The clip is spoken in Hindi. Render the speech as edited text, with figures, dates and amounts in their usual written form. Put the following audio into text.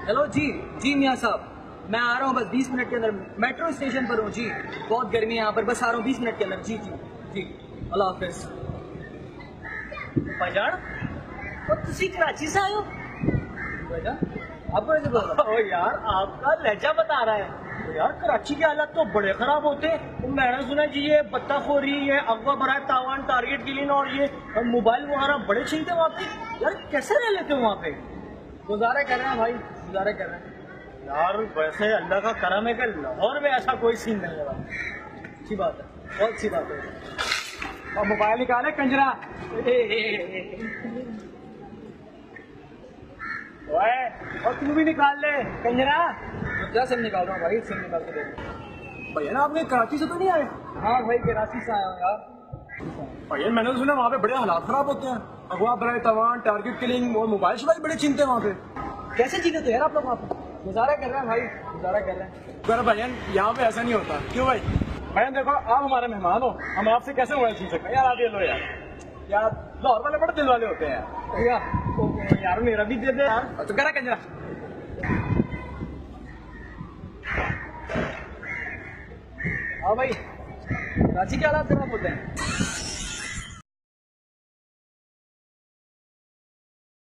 हेलो जी। जी मियाँ साहब, मैं आ रहा हूँ बस 20 मिनट के अंदर। मेट्रो स्टेशन पर हूँ जी। बहुत गर्मी है यहाँ पर, बस आ रहा हूँ 20 मिनट के अंदर। जी जी जी, अल्लाह हाफिज। भाईजान और तुसी कराची से आए हो? भाईजान आपको ऐसे पता? ओ यार आपका लहजा बता रहा है। तो यार कराची के हालात तो बड़े खराब होते हैं। तो मैंने सुना जी ये बत्ताखोरी, ये अगवा बराए तावान, टारगेट किलिंग और ये मोबाइल वगैरह बड़े छीनते वहाँ पे। यार कैसे रह लेते हो वहाँ पे? गुजारा कर रहे हैं भाई, गुजारा कर रहे हैं। यार वैसे अल्लाह का करम है कि लाहौर में ऐसा कोई सीन नहीं है भाई। अच्छी बात है, बहुत अच्छी बात है। और मोबाइल निकाले कंजरा। ओए और तू भी निकाल ले कंजरा। क्या सिम निकाल रहा हूँ भाई, सिम निकाल के दे। भैया ना आपने कराची से तो नहीं आए? हाँ भाई, कराची से आया हूँ यार। भैया मैंने तो सुना वहाँ पे बड़े हालात खराब होते हैं। अगवा बराए तवान, टारगेट किलिंग और मोबाइल शोबाइल बड़े छीनते हैं वहाँ पे। कैसे जीते तो यार आप लोग वहाँ पर? गुजारा कर रहे हैं भाई, गुजारा कर रहे हैं। अगर भैया यहाँ पे ऐसा नहीं होता। क्यों भाई? भैया देखो आप हमारे मेहमान हो, हम आपसे कैसे मोबाइल छीन सकते हैं? यार आप ये लो यार। यार लाहौर वाले बड़े दिल वाले होते हैं यार। भैया यार मेरा भी दे दे यार। तो करा कंजरा। हाँ भाई, कराची के हालात खराब होते हैं।